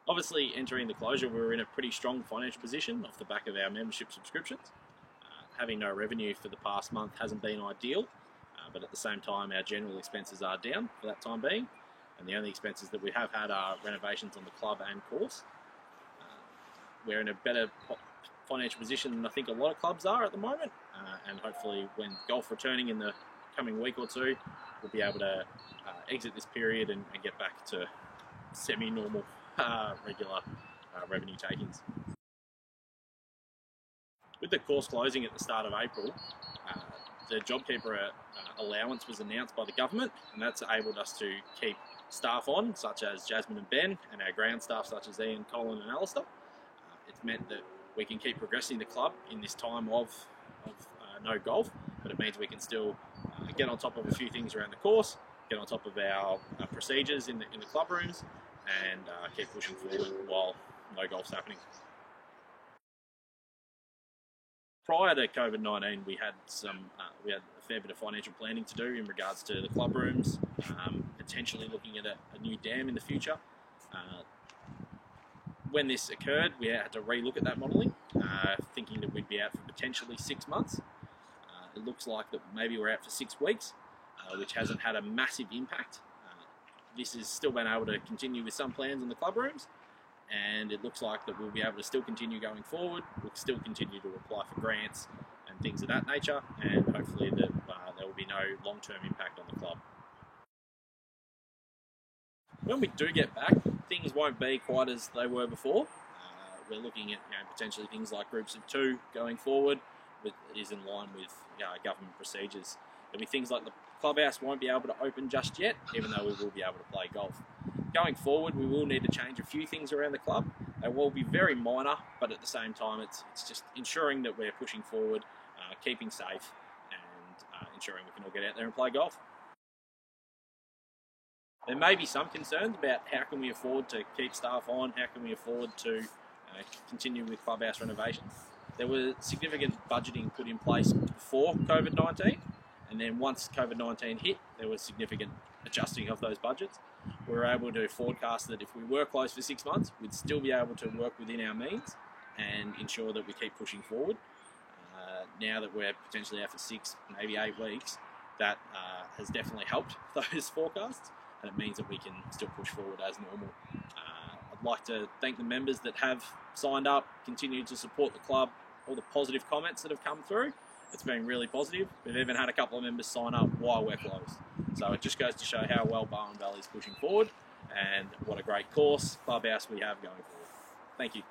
Obviously, entering the closure, we were in a pretty strong financial position off the back of our membership subscriptions. Having no revenue for the past month hasn't been ideal, but at the same time, our general expenses are down for that time being, and the only expenses that we have had are renovations on the club and course. We're in a better financial position than I think a lot of clubs are at the moment, and hopefully when golf returning in the coming week or two, we'll be able to exit this period and get back to semi-normal regular revenue takings. With the course closing at the start of April, the JobKeeper allowance was announced by the government, and that's enabled us to keep staff on, such as Jasmine and Ben, and our ground staff such as Ian, Colin and Alistair. It's meant that we can keep progressing the club in this time of no golf, but it means we can still get on top of a few things around the course, get on top of our procedures in the club rooms, and keep pushing forward while no golf's happening. Prior to COVID-19, we had a fair bit of financial planning to do in regards to the club rooms, potentially looking at a new dam in the future. When this occurred, we had to re-look at that modelling, thinking that we'd be out for potentially 6 months. It looks like that maybe we're out for 6 weeks, which hasn't had a massive impact. This has still been able to continue with some plans in the club rooms, and it looks like that we'll be able to still continue going forward. We'll still continue to apply for grants and things of that nature, and hopefully that there will be no long-term impact on the club. When we do get back, things won't be quite as they were before. We're looking at potentially things like groups of 2 going forward, but it is in line with government procedures. There'll be things like the clubhouse won't be able to open just yet, even though we will be able to play golf. Going forward, we will need to change a few things around the club. They will be very minor, but at the same time, it's just ensuring that we're pushing forward, keeping safe, and ensuring we can all get out there and play golf. There may be some concerns about how can we afford to keep staff on, how can we afford to continue with clubhouse renovations. There was significant budgeting put in place before COVID-19, and then once COVID-19 hit, there was significant adjusting of those budgets. We were able to forecast that if we were closed for 6 months, we'd still be able to work within our means and ensure that we keep pushing forward. Now that we're potentially out for 6, maybe 8 weeks, that has definitely helped those forecasts, and it means that we can still push forward as normal. I'd like to thank the members that have signed up, continued to support the club, all the positive comments that have come through. It's been really positive. We've even had a couple of members sign up while we're closed. So it just goes to show how well Barwon Valley is pushing forward and what a great course, clubhouse we have going forward. Thank you.